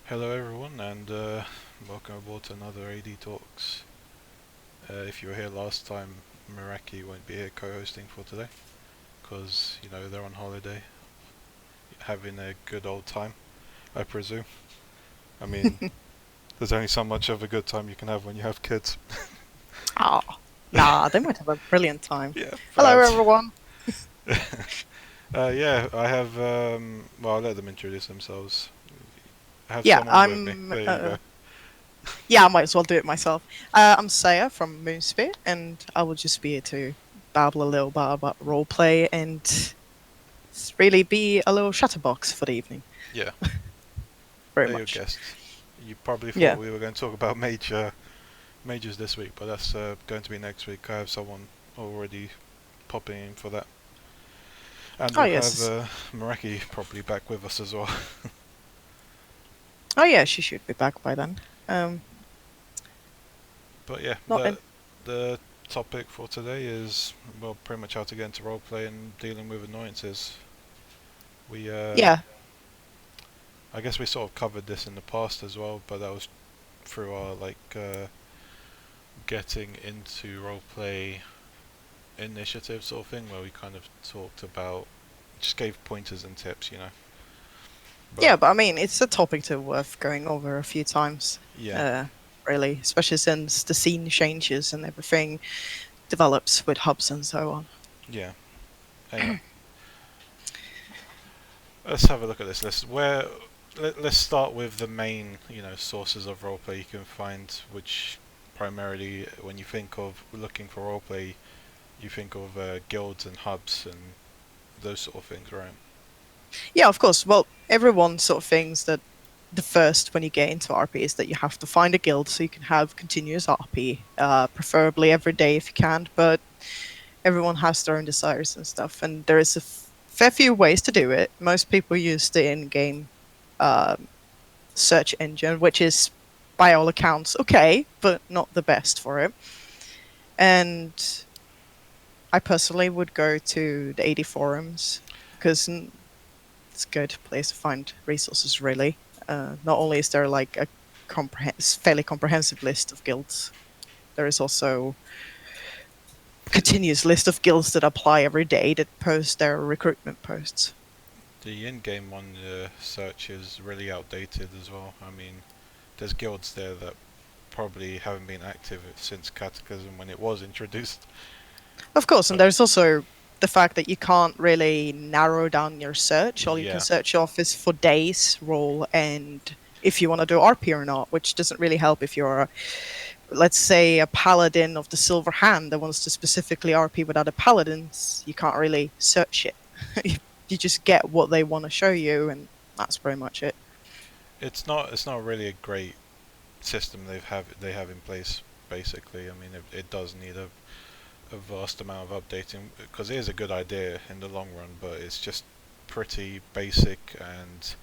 Hello everyone and welcome aboard to another AD Talks. If you were here last time, Meraki won't be here co-hosting for today because, they're on holiday, having a good old time, I presume. I mean, there's only so much of a good time you can have when you have kids. Oh, nah, they might have a brilliant time. Yeah, Hello, perhaps. everyone. Yeah, I have, well, I'll let them introduce themselves. I have Yeah, someone with me. I'm. There you go. Yeah, I might as well do it myself. I'm Saea from Moonsphere, and I will just be here to babble a little bit about roleplay and really be a little chatterbox for the evening. Yeah, Very they're your much. guests. You probably thought Yeah. we were going to talk about majors this week, but that's going to be next week. I have someone already popping in for that. And Oh we'll have yes. Maraki probably back with us as well. Oh yeah, she should be back by then. But yeah, Not in. the topic for today is, well, pretty much how to get into roleplay and dealing with annoyances. We Yeah. I guess we sort of covered this in the past as well, but that was through our getting into roleplay initiative sort of thing, where we kind of talked about, just gave pointers and tips. Yeah, But but I mean, it's a topic to worth going over a few times. yeah, Uh, really, especially since the scene changes and everything develops with hubs and so on. yeah. Anyway, let's have a look at this list. Let's start with the main, sources of roleplay you can find, which primarily, when you think of looking for roleplay, you think of guilds and hubs and those sort of things, right? Yeah, of course. Well, everyone sort of thinks that the first when you get into RP is that you have to find a guild so you can have continuous RP, preferably every day if you can. But everyone has their own desires and stuff, and there is a fair few ways to do it. Most people use the in-game um, search engine, which is by all accounts okay, but not the best for it. And I personally would go to the 80 forums because it's a good place to find resources, really. Not only is there like a fairly comprehensive list of guilds, there is also a continuous list of guilds that apply every day that post their recruitment posts. The in-game one search is really outdated as well. I mean, there's guilds there that probably haven't been active since Cataclysm when it was introduced. Of course, and But there's also the fact that you can't really narrow down your search. All you can yeah, search off is for days roll and if you want to do RP or not, which doesn't really help if you're let's say a paladin of the silver hand that wants to specifically RP with other paladins. You can't really search it. You just get what they want to show you, and that's pretty much it. it's not really a great system they have in place. Basically, I mean, it does need a vast amount of updating because it is a good idea in the long run, but it's just pretty basic, and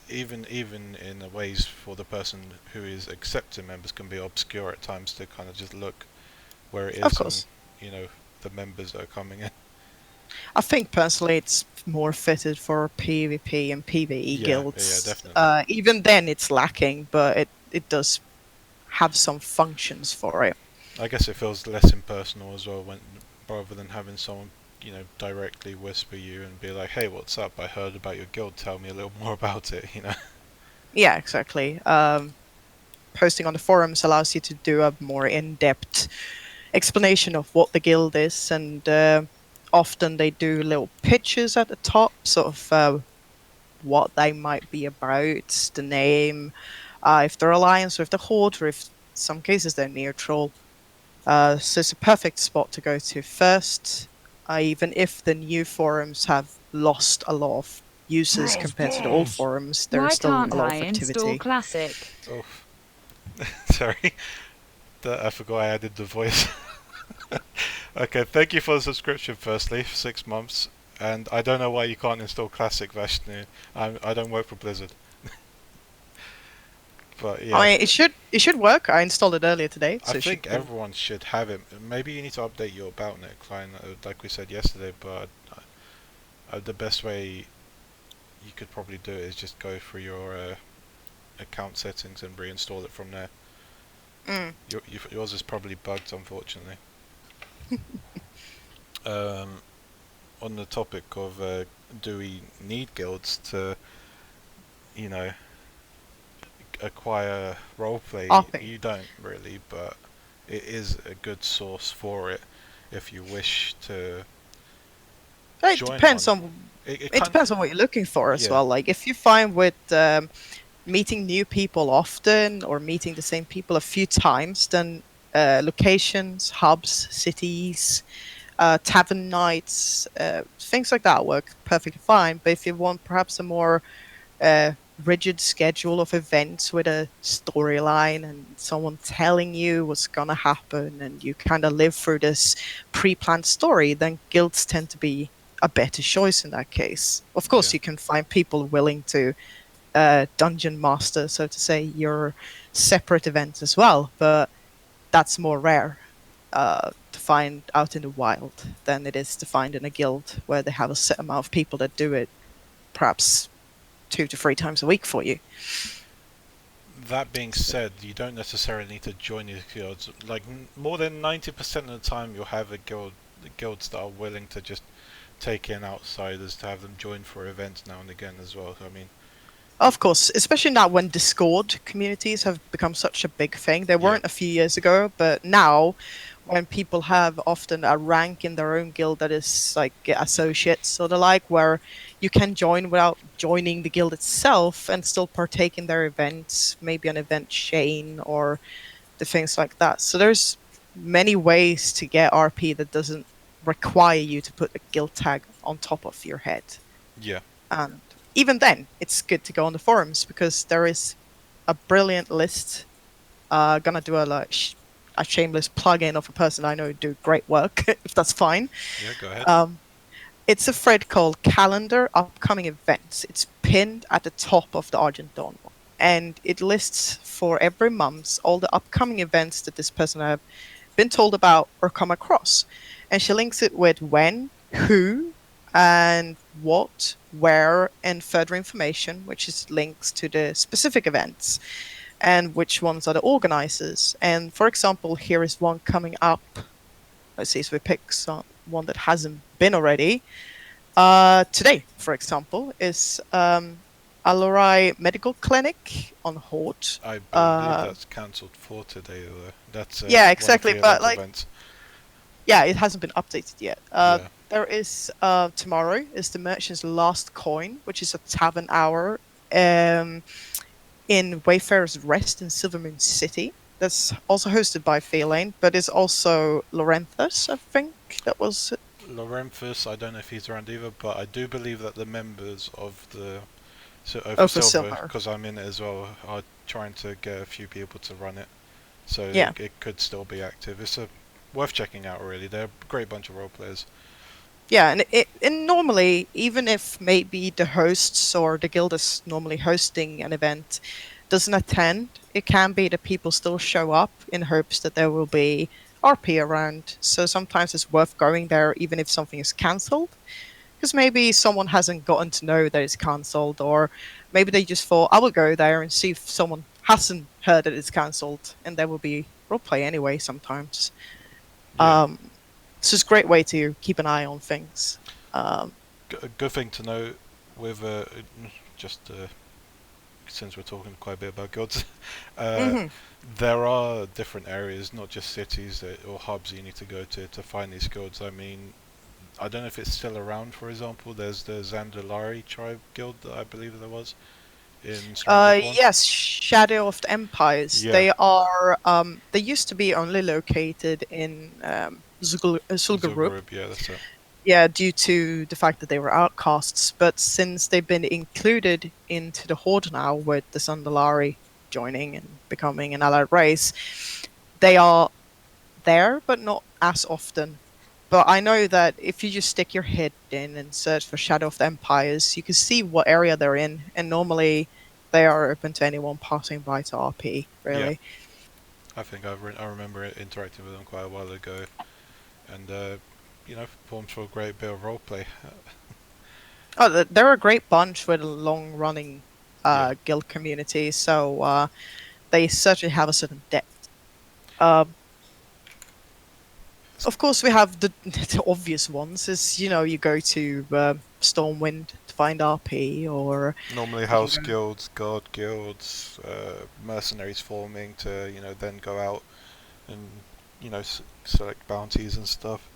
even in the ways for the person who is accepting members can be obscure at times to kind of just look where it Of is and course, you know the members that are coming in. I think personally it's more fitted for PvP and PvE Yeah, yeah, guilds. definitely. Even then, it's lacking, but it does have some functions for it. I guess it feels less impersonal as well when rather than having someone directly whisper you and be like, "Hey, what's up? I heard about your guild. Tell me a little more about it." Yeah, exactly. Posting on the forums allows you to do a more in-depth explanation of what the guild is, and often they do little pitches at the top, sort of what they might be about, the name, if they're alliance or if they're horde, or if some cases they're neutral. So it's a perfect spot to go to first, even if the new forums have lost a lot of users compared to the old Revolved. forums, there's Why still can't a lot I of install activity. Classic? Oh, sorry, I forgot I added the voice. Okay, thank you for the subscription. Firstly, for 6 months, and I don't know why you can't install Classic Vashnu. I don't work for Blizzard, but yeah. I mean, it should work. I installed it earlier today, I so it should think bring. everyone should have it. Maybe you need to update your About.net client, like we said yesterday. But the best way you could probably do it is just go through your account settings and reinstall it from there. Mm. Yours is probably bugged, unfortunately. Um, on the topic of do we need guilds to, you know, acquire roleplay? RP. You don't really, but it is a good source for it if you wish to It join depends one. on It it can't. depends on what you're looking for as Yeah, well. Like if you find with meeting new people often or meeting the same people a few times, then locations, hubs, cities, tavern nights, things like that work perfectly fine. But if you want perhaps a more uh, rigid schedule of events with a storyline and someone telling you what's going to happen and you kind of live through this pre-planned story, then guilds tend to be a better choice in that case. Of course, yeah. you can find people willing to dungeon master, so to say, your separate events as well, but that's more rare to find out in the wild than it is to find in a guild where they have a set amount of people that do it perhaps 2 to 3 times a week for you. That being So, said, you don't necessarily need to join these guilds. Like more than 90% of the time, you'll have a guilds that are willing to just take in outsiders to have them join for events now and again as well. I mean, of course, especially now when Discord communities have become such a big thing. They yeah, weren't a few years ago, but now when people have often a rank in their own guild that is like associates or the like, where you can join without joining the guild itself and still partake in their events, maybe an event chain or the things like that. So there's many ways to get RP that doesn't require you to put a guild tag on top of your head. yeah. And even then, it's good to go on the forums because there is a brilliant list. Gonna do a shameless plug-in of a person I know do great work, if that's fine. Yeah, go ahead. Um, it's a thread called Calendar Upcoming Events. It's pinned at the top of the Argent one. And it lists for every month all the upcoming events that this person have been told about or come across. And she links it with when, who, and what, where, and further information, which is links to the specific events and which ones are the organizers. And for example, here is one coming up. Let's see if we pick one that hasn't been already. Today, for example, is Alorai Medical Clinic on Hort. I believe Uh, that's cancelled for today, though. That's yeah, one of exactly. the But alleged like, events. yeah, it hasn't been updated yet. Yeah. There is tomorrow is the Merchant's Last Coin, which is a tavern hour um, in Wayfarer's Rest in Silvermoon City. That's also hosted by Feline, but it's also Lorenthus, I think. That was it. Lorenthus, I don't know if he's around either, but I do believe that the members of the Oh, for for Silver, Silver. because I'm in it as well, are trying to get a few people to run it, so Yeah. it could still be active. It's a worth checking out. Really, they're a great bunch of role players. Yeah, and normally, even if maybe the hosts or the guild is normally hosting an event doesn't attend, it can be that people still show up in hopes that there will be RP around. So sometimes it's worth going there even if something is cancelled. Because maybe someone hasn't gotten to know that it's cancelled, or maybe they just thought, I will go there and see if someone hasn't heard that it's cancelled, and there will be roleplay anyway sometimes. Yeah, Um, so it's a great way to keep an eye on things. Um, a good thing to know with just since we're talking quite a bit about guilds, uh, mhm. there are different areas, not just cities or hubs you need to go to find these guilds. I mean, I don't know if it's still around. For example, there's the Zandalari tribe guild that I believe there was in Stranglethorn. Yes, Shadow of the Empires. Yeah, They used to be only located in Zul'Gurub, Zul'Gurub. Yeah, that's it. yeah, due to the fact that they were outcasts. But since they've been included into the Horde now, with the Sandalari joining and becoming an allied race, they are there, but not as often. But I know that if you just stick your head in and search for Shadow of the Empires, you can see what area they're in, and normally they are open to anyone passing by to RP, Yeah, really. I think I remember interacting with them quite a while ago, and forms for a great bit of roleplay. Oh, they're a great bunch with a long running Yeah. guild community, so they certainly have a certain depth. Uh, of course, we have the obvious ones. Is you go to Stormwind to find RP, or Normally you can house go. guilds, guard guilds, mercenaries forming to then go out and select bounties and stuff.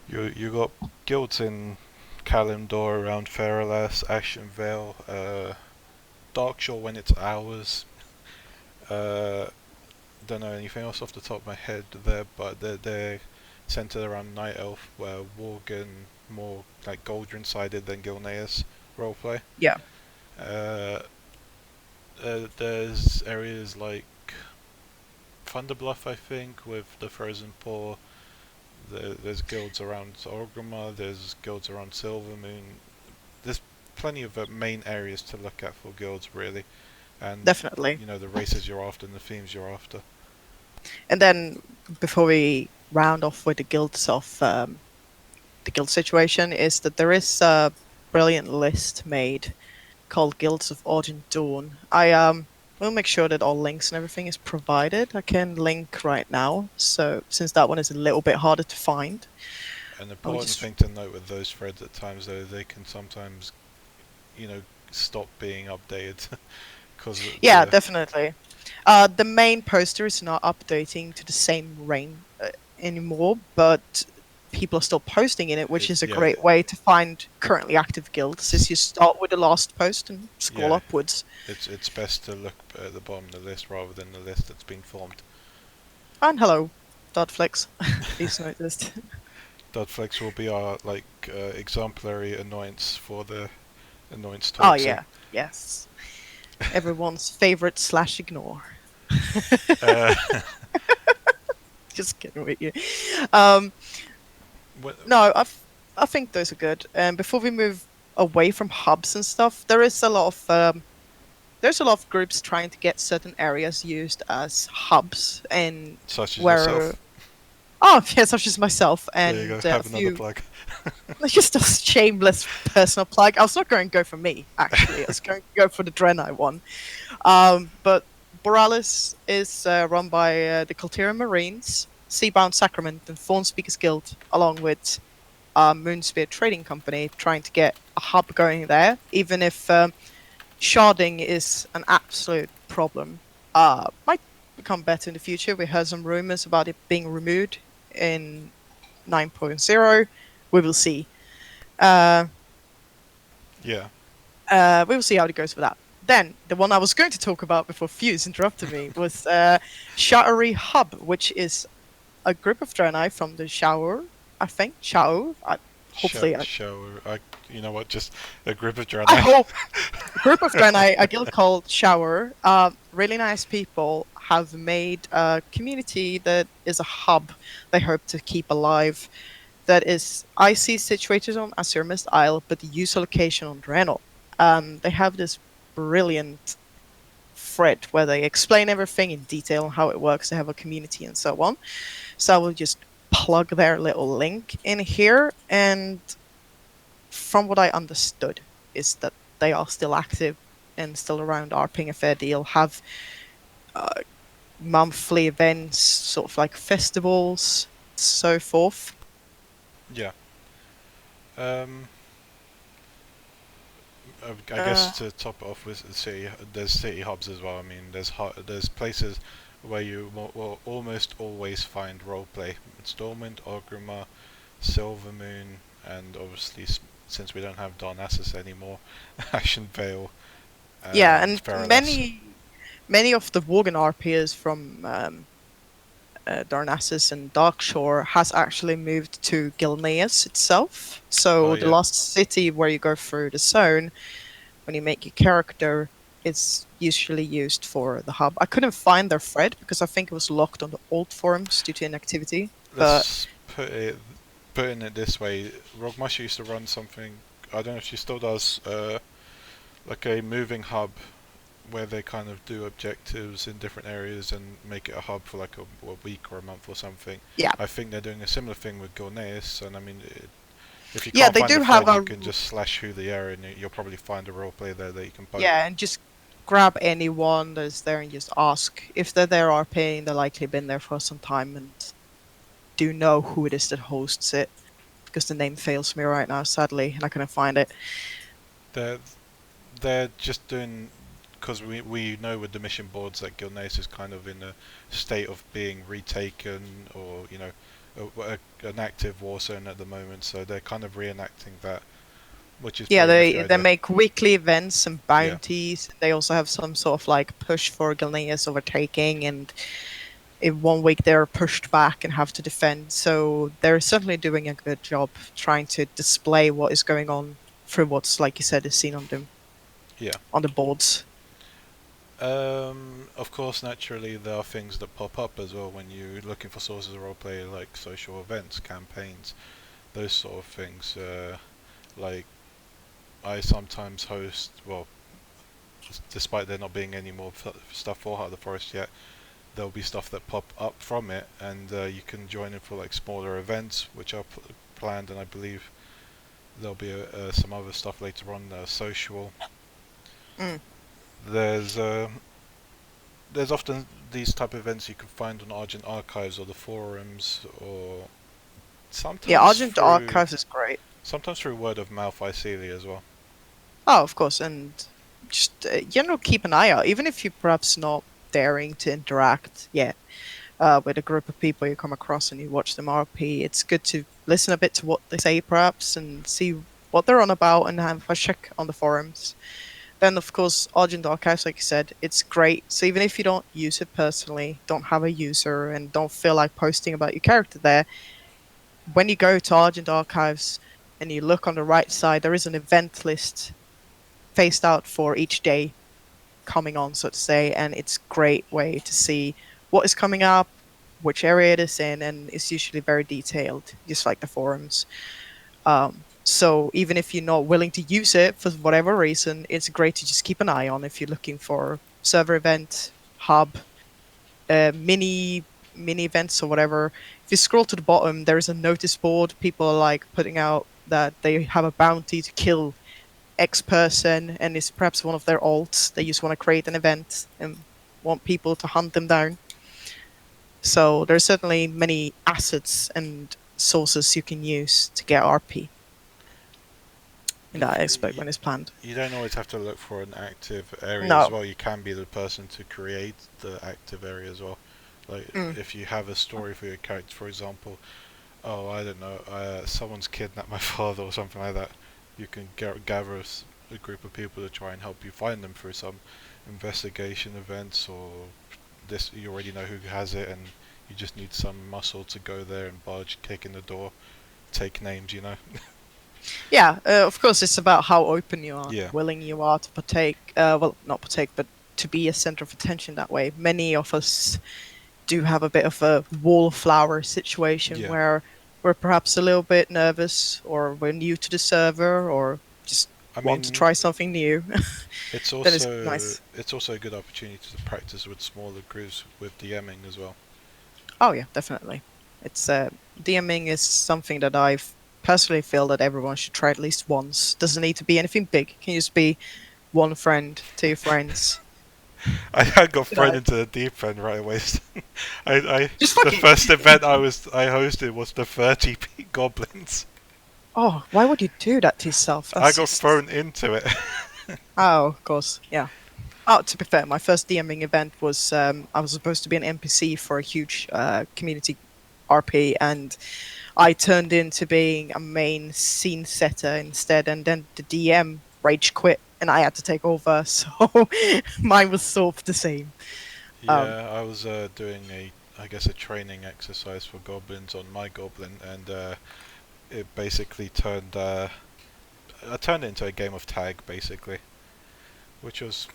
You got guilds in Kalimdor around Feralas, Ashenvale, Darkshore when it's ours. Uh, don't know anything else off the top of my head there, but they're centered around Night Elf, where Worgen more like Goldrin sided than Gilneas roleplay. Yeah, Uh, there's areas like Thunderbluff, I think, with the Frozen Paw. There's guilds around Orgrimmar. There's guilds around Silvermoon. There's plenty of main areas to look at for guilds, really, and definitely. the races you're after and the themes you're after. And then before we round off with the guilds of the guild situation, is that there is a brilliant list made called Guilds of Argent Dawn. I will make sure that all links and everything is provided. I can link right now. So since that one is a little bit harder to find, An I will important just thing to note with those threads at times, though, they can sometimes, stop being updated because yeah, definitely. The main poster is not updating to the same reign anymore, but people are still posting in it, which is a yeah, great way to find currently active guilds. Is you start with the last post and scroll yeah, upwards. it's best to look at the bottom of the list rather than the list that's been formed. And hello, Dotflix. Please noticed. Dudflex will be our exemplary annoyance for the annoyance Oh talk scene. yeah, yes. Everyone's favorite slash ignore. Uh, Just kidding with you. Um, what, no, I think those are good. And before we move away from hubs and stuff, there's a lot of groups trying to get certain areas used as hubs, and such as where yourself. yeah, such as myself There you go. and a Have another few. plug. Just a shameless personal plug. I was not going to go for me, actually. I was going to go for the Draenei one. But Borealis is run by the Kaltira Marines, Seabound Sacrament, and Thorn Speakers Guild, along with Moonspear Trading Company, trying to get a hub going there, even if sharding is an absolute problem. Might become better in the future. We heard some rumors about it being removed in 9.0. We will see. Uh, Yeah. we will see how it goes with that. Then the one I was going to talk about before Fuse interrupted me was Sha'ari Hub, which is a group of Draenei from the Shower, I think. Shao. Hopefully, Shower. You know what? Just a group of I Draenei. hope a group of Draenei, a guild called Shower. Really nice people have made a community that is a hub they hope to keep alive. That is IC situated on Azure Mist Isle, but the user location on Draenor. They have this brilliant thread where they explain everything in detail and how it works. They have a community and so on. So I will just plug their little link in here. And from what I understood, is that they are still active and still around, RPing a fair deal, have uh, monthly events, sort of like festivals, so forth. Yeah. Um, I Uh, guess to top it off with the city, there's city hubs as well. I mean, there's places where you will almost always find roleplay. Stormwind, Orgrimmar, Silvermoon, and obviously since we don't have Darnassus anymore, Ashen Vale yeah, and and Feralas. many of the Worgen RPers from Darnassus and Darkshore has actually moved to Gilneas itself. Oh So the yeah, last city where you go through the zone when you make your character is usually used for the hub. I couldn't find their thread because I think it was locked on the old forums due to inactivity. But let's putting it this way. Rogmasha used to run something. I don't know if she still does. Like a moving hub where they kind of do objectives in different areas and make it a hub for like a week or a month or something. yeah, I think they're doing a similar thing with Gorneus, and I mean, If you Yeah, can't they find the do have thread, you a can just slash through the area, and you'll probably find a roleplay there that you can poke. yeah, and just grab anyone that's there and just ask if they're there RPing. They're likely been there for some time and do know who it is that hosts it because the name fails me right now, sadly, and I couldn't find it. They're they're just doing, because we know with the mission boards that Gilneas is kind of in a state of being retaken, or an active war zone at the moment, so they're kind of reenacting that, which is Yeah, probably a good they idea. make weekly events and Yeah, bounties. They also have some sort of like push for Gilneas overtaking, and in one week they're pushed back and have to defend. So they're certainly doing a good job trying to display what is going on through what's, like you said, is seen yeah. on the boards. Of course, naturally, there are things that pop up as well when you're looking for sources of roleplay, like social events, campaigns, those sort of things. Like I sometimes host, well, despite there not being any more stuff for Heart of the Forest yet, there'll be stuff that pop up from it, and you can join in for like smaller events, which are planned, and I believe there'll be some other stuff later on. Social. Mm. There's there's often these type of events you can find on Argent archives or the forums, or Yeah, sometimes Argent through Archives is great. word of mouth. I see as well. Oh, of course, and just keep an eye out, even if you're perhaps not daring to interact yet with a group of people you come across and you watch them RP. It's good to listen a bit to what they say, perhaps, and see what they're on about, and have a check on the forums. Then, of course, Argent Archives, like you said, it's great. So even if you don't use it personally, don't have a user, and don't feel like posting about your character there, when you go to Argent Archives and you look on the right side, there is an event list faced out for each day coming on, so to say, and it's a great way to see what is coming up, which area it is in, and it's usually very detailed, just like the forums. So even if you're not willing to use it for whatever reason, it's great to just keep an eye on if you're looking for server event, hub, mini events or whatever. If you scroll to the bottom, there is a notice board. People are like putting out that they have a bounty to kill X person, and it's perhaps one of their alts. They just want to create an event and want people to hunt them down. So there's certainly many assets and sources you can use to get RP in that aspect when it's planned. You don't always have to look for an active area as No. well. You can be the person to create the active area as well. Like Mm. if you have a story for your character, for example, oh I don't know, someone's kidnapped my father or something like that. You can gather a group of people to try and help you find them through some investigation events, or this you already know who has it, and you just need some muscle to go there and barge, kick in the door, take names, you know. Yeah, of course, it's about how open you are, Yeah, willing you are to partake. Well, not partake, but to be a center of attention that way. Many of us do have a bit of a wallflower situation yeah. where we're perhaps a little bit nervous, or we're new to the server, or just I want to mean, try something new. Then it's nice. it's also a good opportunity to practice with smaller groups with DMing as well. Oh yeah, definitely. It's DMing is something that I've personally feel that everyone should try at least once. Doesn't need to be anything big. It can just be one friend, two friends. I got You thrown know, into the deep end right away. I just the fucking. first event I hosted was the 30 goblins. Oh, why would you do that to yourself? I That's got just. thrown into it. Oh, of course, yeah. Oh, to be fair, my first DMing event was I was supposed to be an NPC for a huge community RP, and I turned into being a main scene setter instead, and then the DM rage quit, and I had to take over. So mine was sort of the same. Um, Yeah, I was doing I guess a training exercise for goblins on my goblin, and it basically I turned it into a game of tag basically, which was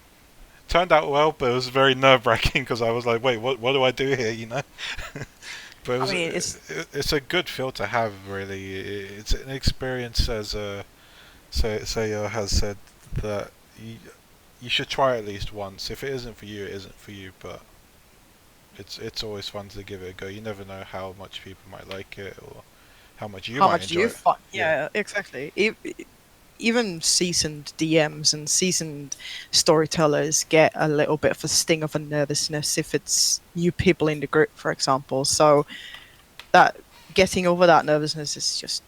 turned out well, but it was very nerve wracking because I was like, wait, what do I do here? You know. But I mean, it's it's a good feel to have, really. It's an experience, as Saea has said, that you should try at least once. If it isn't for you, it isn't for you. But it's always fun to give it a go. You never know how much people might like it, or how much you how might much you enjoy it. find. Yeah, Yeah, exactly. Even seasoned DMs and seasoned storytellers get a little bit of a sting of a nervousness if it's new people in the group, for example. So that getting over that nervousness is just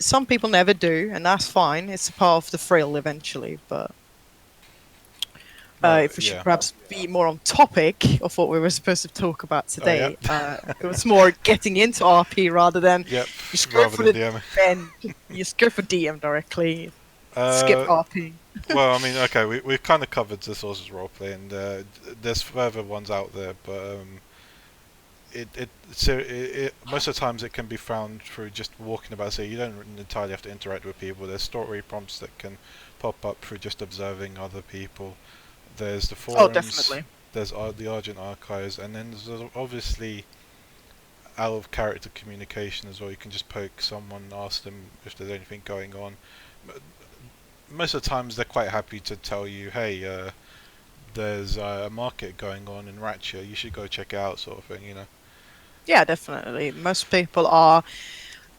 some people never do, and that's fine. It's a part of the thrill eventually. But no, if we should yeah. perhaps be more on topic of what we were supposed to talk about Oh, yeah. today, it was more getting into RP rather than Yep, just go rather for than the DM. end. You just go for DM directly. Skip Uh, RP. well, I mean, okay, we've kind of covered the sources roleplay, and there's further ones out there, but most of the times it can be found through just walking about. So you don't entirely have to interact with people. There's story prompts that can pop up through just observing other people. There's the Oh, forums. definitely. There's the Argent archives, and then there's obviously out of character communication as well. You can just poke someone, ask them if there's anything going on. Most of the times they're quite happy to tell you, hey, there's a market going on in Ratchet, you should go check it out, sort of thing, you know. Yeah, definitely. Most people are,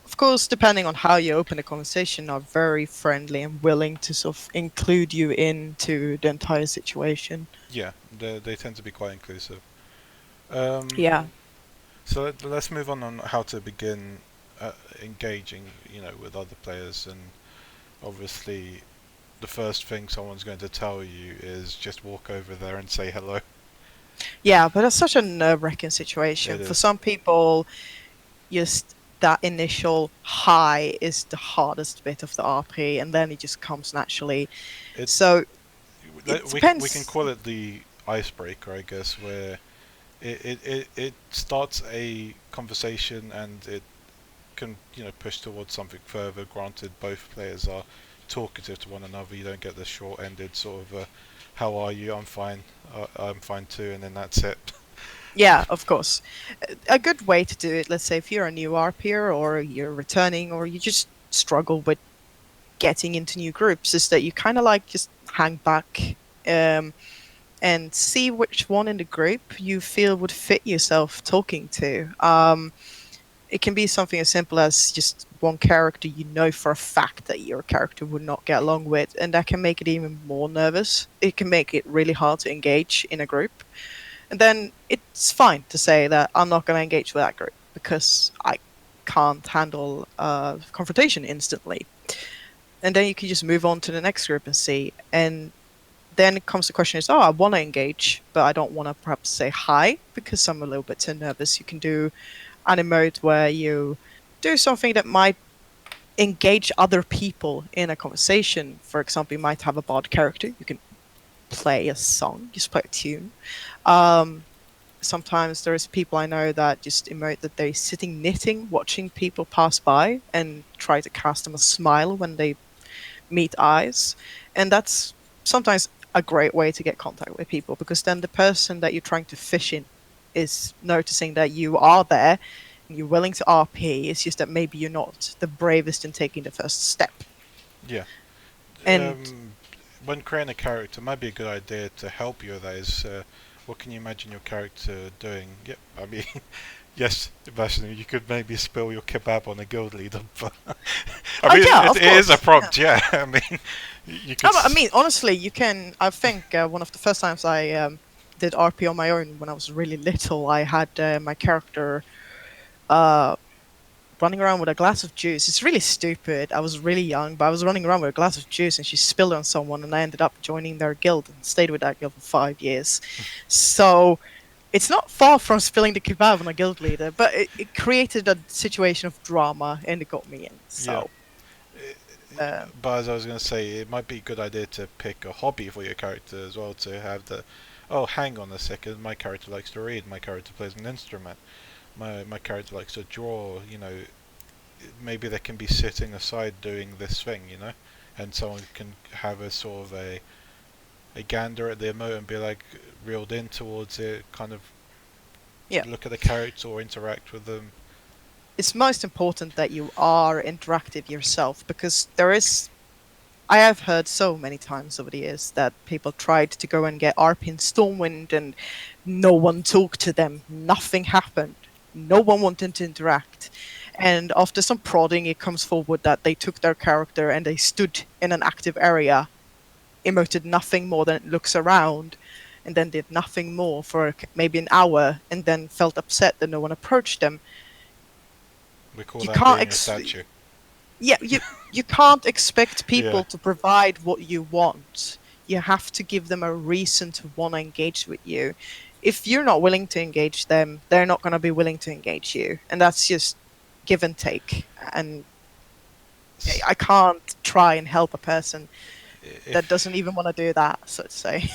of course, depending on how you open a conversation, are very friendly and willing to sort of include you into the entire situation. Yeah, they tend to be quite inclusive. Um, Yeah. so let's move on how to begin engaging, with other players, and obviously the first thing someone's going to tell you is just walk over there and say hello. Yeah, but it's such a nerve-wracking It situation. For is. some people, just that initial high is the hardest bit of the RP, and then it just comes naturally. It So it we can depends. call it the icebreaker, I guess, where it starts a conversation and it can push towards something further. Granted, both players are talkative to one another. You don't get the short-ended sort of "How are you? I'm fine. I'm fine too," and then that's it. Yeah, of course. A good way to do it, let's say if you're a new RPer or you're returning or you just struggle with getting into new groups, is that you kind of like just hang back um, and see which one in the group you feel would fit yourself talking to. It can be something as simple as just one character you know for a fact that your character would not get along with, and that can make it even more nervous. It can make it really hard to engage in a group. And then it's fine to say that I'm not going to engage with that group because I can't handle confrontation instantly. And then you can just move on to the next group and see. And then it comes the question is, oh, I want to engage, but I don't want to perhaps say hi because I'm a little bit too nervous. You can do an emote where you do something that might engage other people in a conversation. For example, you might have a bard character. You can play a song, just play a tune. Um, Sometimes there's people I know that just emote that they're sitting knitting, watching people pass by and try to cast them a smile when they meet eyes. And that's sometimes a great way to get contact with people because then the person that you're trying to fish in is noticing that you are there and you're willing to RP. It's just that maybe you're not the bravest in taking the first step. Yeah. And When creating a character, it might be a good idea to help you with that. Is what can you imagine your character doing? Yep. I mean, yes, Sebastian, you could maybe spill your kebab on a guild leader, but I oh mean, yeah, of it is a course. Yeah. prompt. Yeah, I mean, you could. I mean, honestly, you can. I think one of the first times I did RP on my own when I was really little, I had my character uh, running around with a glass of juice. It's really stupid. I was really young, but I was running around with a glass of juice, and she spilled it on someone, and I ended up joining their guild and stayed with that guild for 5 years. So it's not far from spilling the kebab on a guild leader, but it created a situation of drama, and it got me in. Yeah. So. Uh, But as I was going to say, it might be a good idea to pick a hobby for your character as well. To have oh, hang on a second, my character likes to read. My character plays an instrument. My character likes to draw. Maybe they can be sitting aside doing this thing. And someone can have a sort of a gander at the emote and be like reeled in towards it, kind of yeah. look at the character or interact with them. It's most important that you are interactive yourself because I have heard so many times over the years that people tried to go and get RP in Stormwind and no one talked to them. Nothing happened. No one wanted to interact. And after some prodding, it comes forward that they took their character and they stood in an active area, emoted nothing more than looks around, and then did nothing more for maybe an hour, and then felt upset that no one approached them. We call You that can't being a statue. yeah, you can't expect Yeah. people to provide what you want. You have to give them a reason to want to engage with you. If you're not willing to engage them, they're not going to be willing to engage you, and that's just give and take. And I can't try and help a person that doesn't If even want to do that, so to say.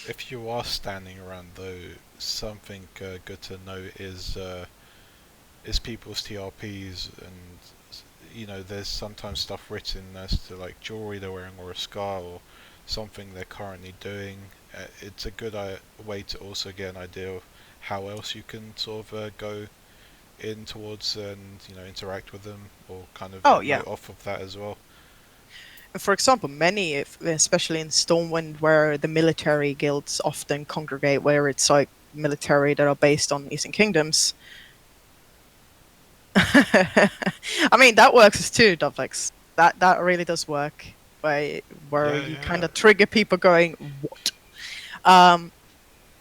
if you are standing around though, something good to note is people's TRPs, and there's sometimes stuff written as to like jewelry they're wearing or a scar or something they're currently doing. It's a good way to also get an idea of how else you can sort of go in towards and interact with them, or kind of Oh yeah. note off of that as well. For example, many, especially in Stormwind, where the military guilds often congregate, where it's like military that are based on Eastern Kingdoms. I mean, that works too, Dovlex. That really does work, where Yeah, you kind yeah, of trigger people going, "What?" Um,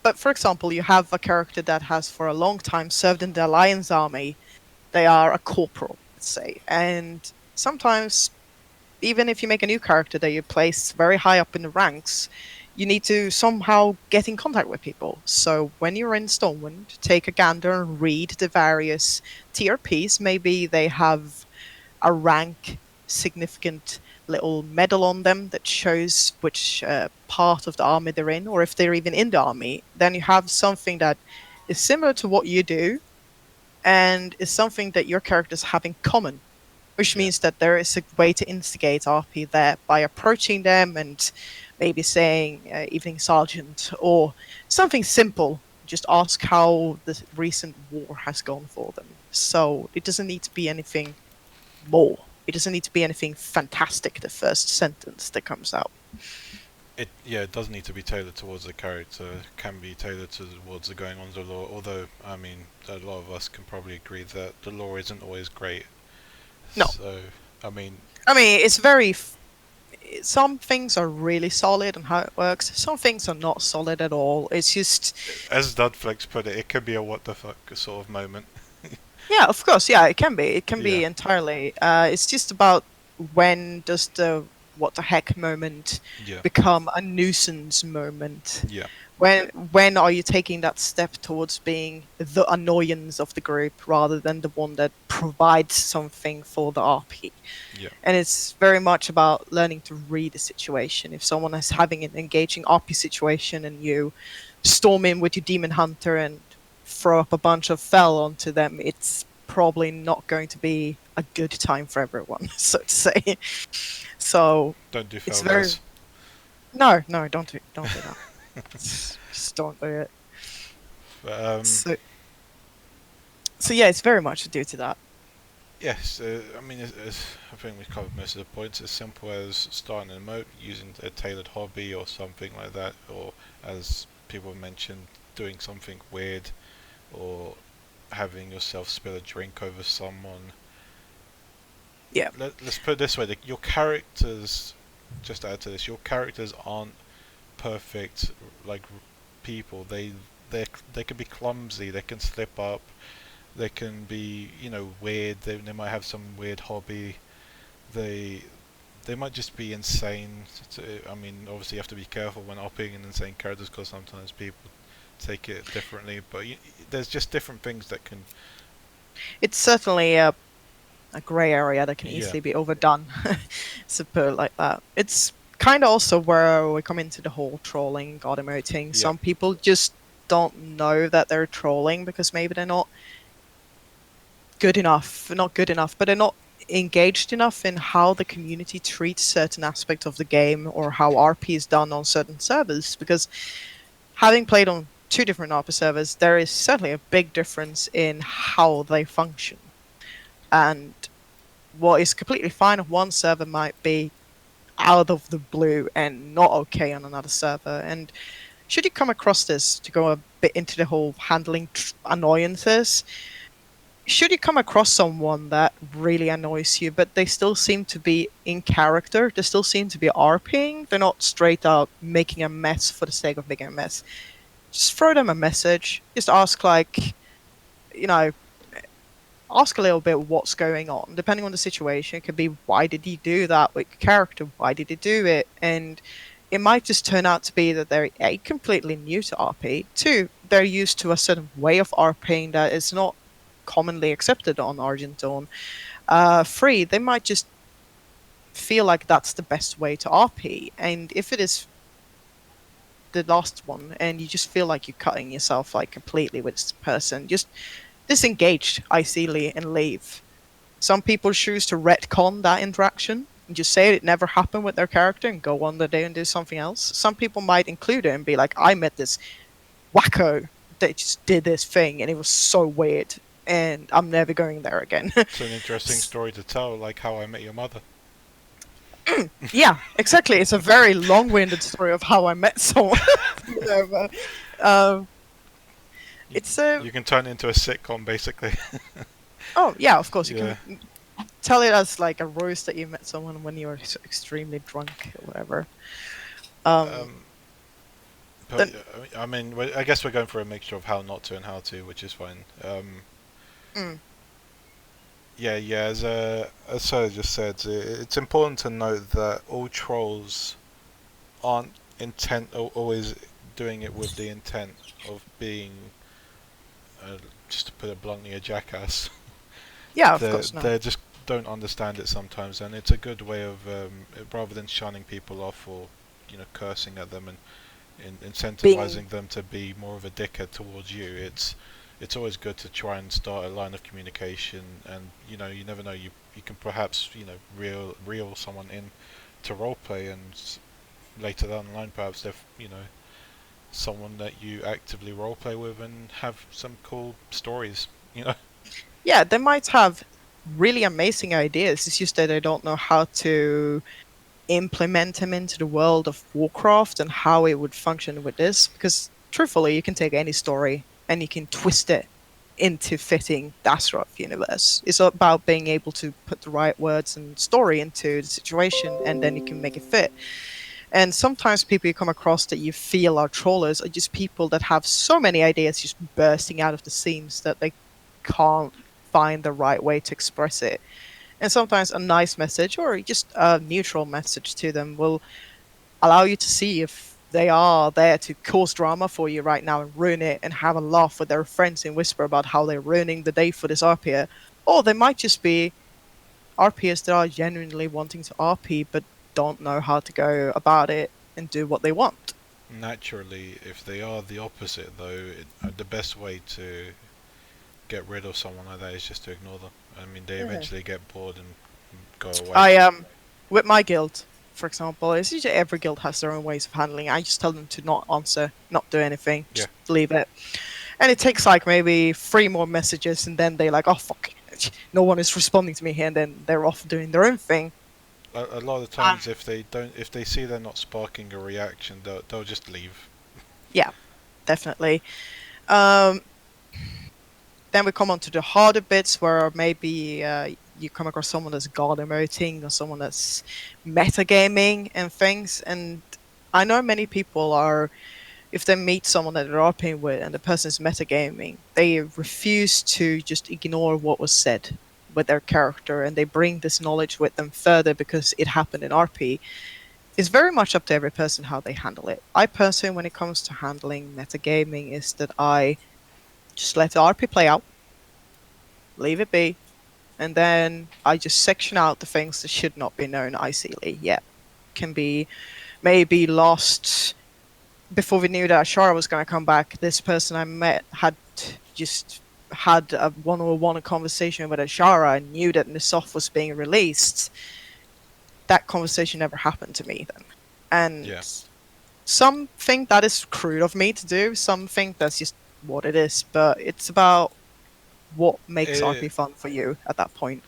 but for example, you have a character that has for a long time served in the Alliance army. They are a corporal, let's say, and sometimes even if you make a new character that you place very high up in the ranks, you need to somehow get in contact with people. So when you're in Stormwind, take a gander and read the various TRPs. Maybe they have a rank significant little medal on them that shows which part of the army they're in, or if they're even in the army. Then you have something that is similar to what you do and is something that your characters have in common, which yeah. means that there is a way to instigate RP there by approaching them and maybe saying "Evening Sergeant" or something simple. Just ask how the recent war has gone for them. So it doesn't need to be anything more. It doesn't need to be anything fantastic. The first sentence that comes out. It does need to be tailored towards the character. It can be tailored towards the going on of the lore. Although, I mean, a lot of us can probably agree that the lore isn't always great. No, So, I mean, I mean it's very. Some things are really solid on how it works. Some things are not solid at all. It's just as Dudflex put it, it could be a what the fuck sort of moment. yeah, of course. Yeah, it can be. It can Yeah, be entirely. It's just about when does the what the heck moment yeah, become a nuisance moment? yeah, When are you taking that step towards being the annoyance of the group rather than the one that provides something for the RP? yeah, And it's very much about learning to read the situation. If someone is having an engaging RP situation and you storm in with your demon hunter and throw up a bunch of fel onto them, it's probably not going to be a good time for everyone, so to say. So don't do it's fell, very guys. no, don't do that. Just don't do it. But, So so yeah, it's very much due to that. yes, I mean, I think we've covered most of the points. As simple as starting an emote, using a tailored hobby or something like that, or as people mentioned, doing something weird, or having yourself spill a drink over someone. Yeah. Let's put it this way: your characters, just to add to this, your characters aren't perfect like people. They can be clumsy. They can slip up. They can be weird. They might have some weird hobby. They they might just be insane. I mean, obviously you have to be careful when upping an insane characters because sometimes people take it differently. But there's just different things that can. It's certainly a grey area that can Yeah, easily be overdone, to put it like that. It's kind of also where we come into the whole trolling, god emoting. yeah, Some people just don't know that they're trolling because maybe they're not good enough, but they're not engaged enough in how the community treats certain aspects of the game or how RP is done on certain servers. Because having played on two different RP servers, there is certainly a big difference in how they function. And what is completely fine on one server might be out of the blue and not okay on another server. And should you come across this, to go a bit into the whole handling annoyances, should you come across someone that really annoys you, but they still seem to be in character, they still seem to be RPing, they're not straight out making a mess for the sake of making a mess. Just throw them a message. Just ask, like, you know, ask a little bit what's going on. Depending on the situation, it could be, why did he do that with character? Why did he do it? And it might just turn out to be that they're A, completely new to RP, two, they're used to a certain way of RPing that is not commonly accepted on Argent. Three, they might just feel like that's the best way to RP. And if it is the last one and you just feel like you're cutting yourself like completely with this person, just disengage ideally and leave. Some people choose to retcon that interaction and just say it never happened with their character and go on the day and do something else. Some people might include it and be like, I met this wacko that just did this thing and it was so weird and I'm never going there again. It's an interesting story to tell, like How I Met Your Mother. Yeah, exactly. It's a very long-winded story of how I met someone. you know, but, You, it's a you can turn it into a sitcom, basically. oh yeah, of course you Yeah. can tell it as like a roast that you met someone when you were extremely drunk or whatever. Um, Um, but then I mean, I guess we're going for a mixture of how not to and how to, which is fine. mm, Yeah. As Sarah just said, it's important to note that all trolls aren't always doing it with the intent of being, just to put it bluntly, a jackass. yeah, of they course not. they just don't understand it sometimes, and it's a good way of, rather than shunning people off or cursing at them and Being incentivizing them to be more of a dickhead towards you. It's always good to try and start a line of communication, and you never know, you can perhaps reel someone in to roleplay, and later down the line perhaps they're someone that you actively roleplay with and have some cool stories. You know. yeah, they might have really amazing ideas. It's just that they don't know how to implement them into the world of Warcraft and how it would function with this. Because truthfully, you can take any story and you can twist it into fitting the Azeroth universe. It's about being able to put the right words and story into the situation, and then you can make it fit. And sometimes people you come across that you feel are trollers are just people that have so many ideas just bursting out of the seams that they can't find the right way to express it. And sometimes a nice message or just a neutral message to them will allow you to see if they are there to cause drama for you right now and ruin it and have a laugh with their friends and whisper about how they're ruining the day for this RPer. Or they might just be RPers that are genuinely wanting to RP but don't know how to go about it and do what they want. Naturally, if they are the opposite, though, the best way to get rid of someone like that is just to ignore them. I mean, they Yeah. eventually get bored and go away. I with my guild, for example, it's usually every guild has their own ways of handling it. I just tell them to not answer, not do anything, Yeah, just leave it. And it takes like maybe three more messages, and then they like, oh fuck, no one is responding to me here, and then they're off doing their own thing. a lot of Um, times if they see they're not sparking a reaction, they'll just leave. yeah, definitely. Um, then we come on to the harder bits where maybe you come across someone that's god emoting or someone that's metagaming and things. And I know many people are, if they meet someone that they're RPing with and the person's metagaming, they refuse to just ignore what was said with their character and they bring this knowledge with them further because it happened in RP. It's very much up to every person how they handle it. I personally, when it comes to handling metagaming, is that I just let the RP play out, leave it be, and then I just section out the things that should not be known icily. Yeah, can be maybe lost before we knew that Ashara was going to come back. This person I met had just had a one-on-one conversation with Ashara and knew that Nisoth was being released. That conversation never happened to me then. Yeah. And some think that is crude of me to do, some think that's just what it is, but it's about what makes It RP fun for you at that point.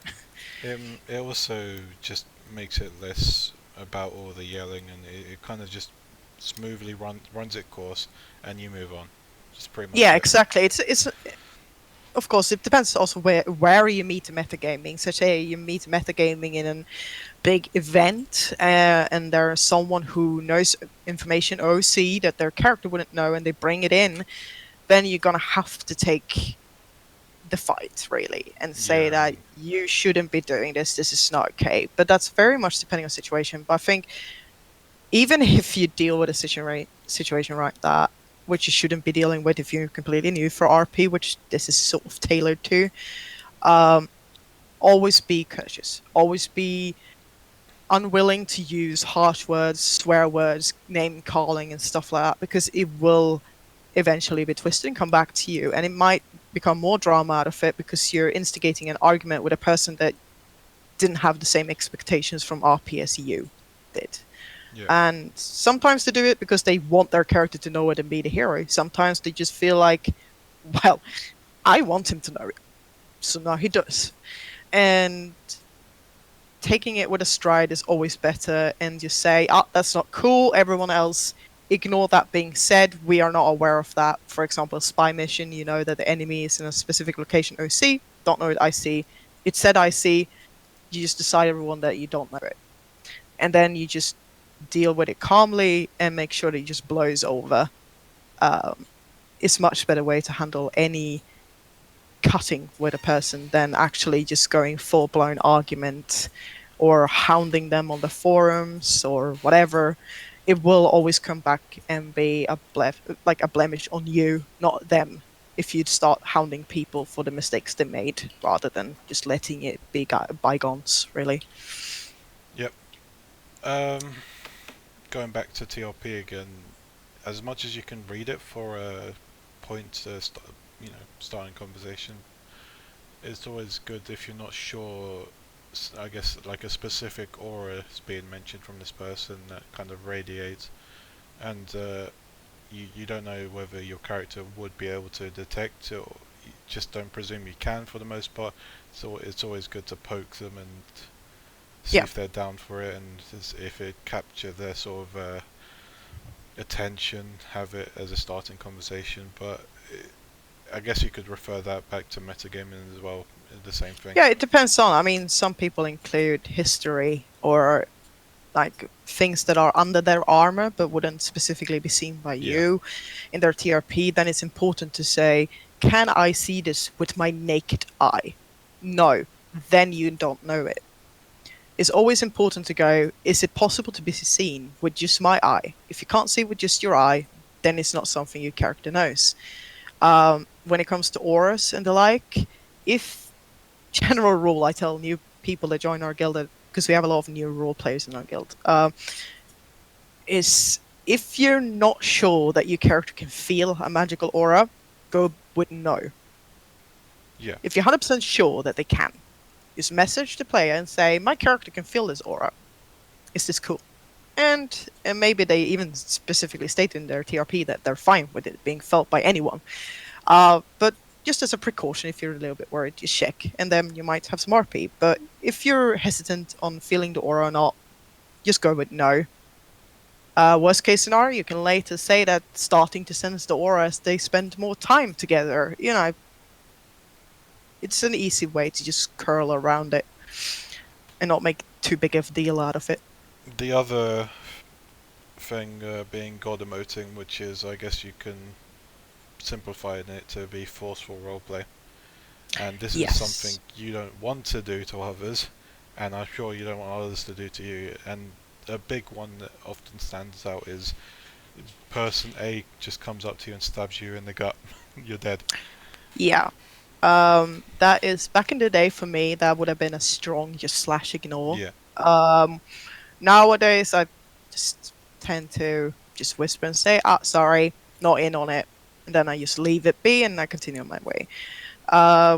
it also just makes it less about all the yelling, and it kind of just smoothly runs its course, and you move on. That's pretty much Yeah, it. exactly. It's of course, it depends also where you meet metagaming. So say you meet metagaming in a big event, and there's someone who knows information OC that their character wouldn't know, and they bring it in, then you're gonna have to take the fight really and say Yeah, that you shouldn't be doing this. This is not okay. But that's very much depending on situation. But I think even if you deal with a situation like that, which you shouldn't be dealing with if you're completely new for RP, which this is sort of tailored to, um, always be courteous. Always be unwilling to use harsh words, swear words, name calling, and stuff like that, because it will eventually be twisted and come back to you. And it might become more drama out of it because you're instigating an argument with a person that didn't have the same expectations from RP as you did. yeah, And sometimes they do it because they want their character to know it and be the hero. Sometimes they just feel like, well, I want him to know it. So now he does. And taking it with a stride is always better. And you say, oh, that's not cool. Everyone else, ignore that being said. We are not aware of that. For example, a spy mission, you know that the enemy is in a specific location OC, don't know it IC. It said IC, you just decide everyone that you don't know it. And then you just deal with it calmly and make sure that it just blows over. Um, it's much better way to handle any cutting with a person than actually just going full blown argument or hounding them on the forums or whatever. It will always come back and be like a blemish on you, not them. If you'd start hounding people for the mistakes they made rather than just letting it be bygones, really. yep. Um, Going back to TRP again, as much as you can read it for a point to starting conversation, it's always good if you're not sure. I guess like a specific aura is being mentioned from this person that kind of radiates, and you don't know whether your character would be able to detect it, or you just don't presume you can for the most part. So it's always good to poke them and see Yeah. if they're down for it, and if it capture their sort of attention, have it as a starting conversation. But I guess you could refer that back to metagaming as well. The same thing. Yeah, it depends on. I mean, some people include history or like things that are under their armor but wouldn't specifically be seen by Yeah. you in their TRP. Then it's important to say, can I see this with my naked eye? No, then you don't know it. It's always important to go, is it possible to be seen with just my eye? If you can't see with just your eye, then it's not something your character knows. When it comes to auras and the like, if general rule I tell new people that join our guild, because we have a lot of new role players in our guild, is if you're not sure that your character can feel a magical aura, go with no. Yeah. If you're 100% sure that they can, just message the player and say, my character can feel this aura. Is this cool? And maybe they even specifically state in their TRP that they're fine with it being felt by anyone. But just as a precaution, if you're a little bit worried, just check, and then you might have some RP. But if you're hesitant on feeling the aura or not, just go with no. Worst case scenario, you can later say that starting to sense the aura as they spend more time together. You know, it's an easy way to just curl around it and not make too big of a deal out of it. The other thing being god emoting, which is I guess you can simplify it to be forceful roleplay. And this is something Yes. you don't want to do to others, and I'm sure you don't want others to do to you. And a big one that often stands out is person A just comes up to you and stabs you in the gut. You're dead. Yeah. That is back in the day for me. That would have been a strong just slash ignore. Yeah, Um, Nowadays I just tend to just whisper and say, "Ah, sorry, not in on it," and then I just leave it be and I continue on my way.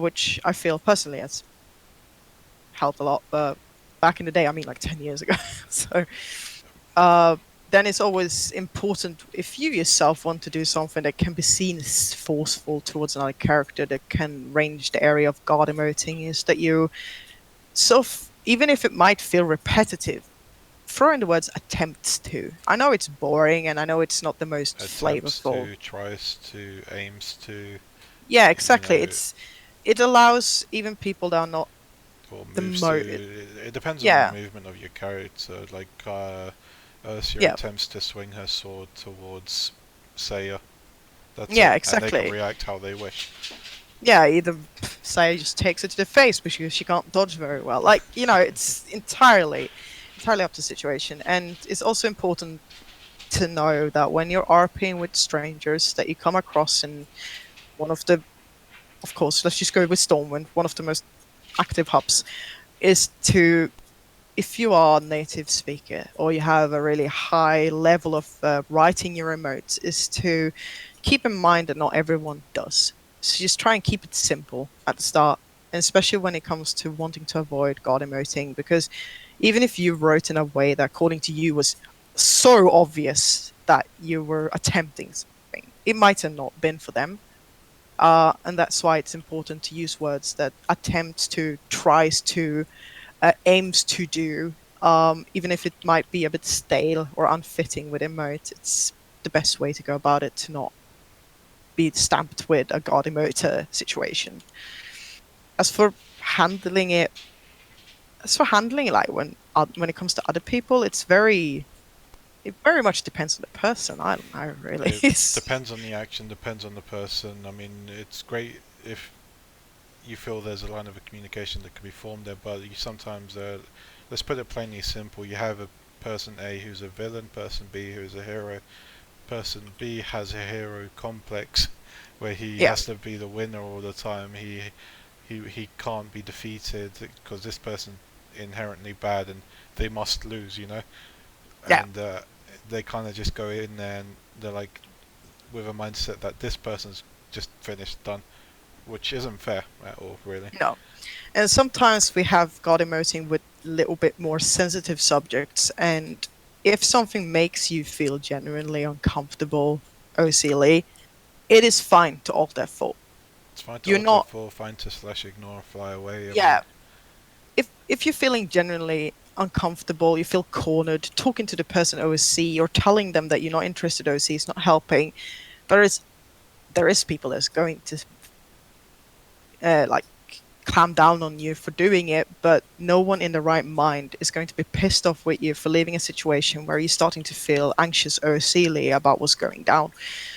Which I feel personally has helped a lot. But back in the day, I mean, like 10 years ago. So uh, then it's always important if you yourself want to do something that can be seen as forceful towards another character that can range the area of god emoting, is that you even if it might feel repetitive, throw in the words attempts to. I know it's boring and I know it's not the most attempts flavorful. to, tries to, aims to. Yeah, You exactly. know, It's it allows even people that are not or the moves to. most. It depends on the Yeah, movement of your character. Like Ursula yeah, attempts to swing her sword towards Saea. That's yeah, it, and they can exactly. react how they wish. Yeah, either say just takes it to the face because she can't dodge very well. Like, it's entirely up to the situation. And it's also important to know that when you're RPing with strangers that you come across in one of the, of course, let's just go with Stormwind, one of the most active hubs, is to, if you are a native speaker or you have a really high level of writing your emotes, is to keep in mind that not everyone does. So just try and keep it simple at the start, and especially when it comes to wanting to avoid God emoting, because even if you wrote in a way that, according to you, was so obvious that you were attempting something, it might have not been for them. And that's why it's important to use words that attempts to, tries to, aims to do, even if it might be a bit stale or unfitting with emote. It's the best way to go about it to not be stamped with a god emoter situation. As for handling it, like when it comes to other people, it very much depends on the person. I don't know, really. It depends on the action, depends on the person. I mean, it's great if you feel there's a line of communication that can be formed there, but you sometimes, let's put it plainly simple, you have a person A who's a villain, person B who's a hero, person B has a hero complex where he Yeah, has to be the winner all the time. He can't be defeated because this person inherently bad and they must lose, yeah. and they kind of just go in there and they're like with a mindset that this person's just finished, done, which isn't fair at all, really. No. And sometimes we have God emoting with a little bit more sensitive subjects, and if something makes you feel genuinely uncomfortable, OCLE, it is fine to alt F4. It's fine to You're alt not, F4, fine to slash ignore, fly away. I mean, yeah. If you're feeling genuinely uncomfortable, you feel cornered, talking to the person OSC or telling them that you're not interested, OSC is not helping. There is there is people that's going to like clamp down on you for doing it, but no one in the right mind is going to be pissed off with you for leaving a situation where you're starting to feel anxious or silly about what's going down.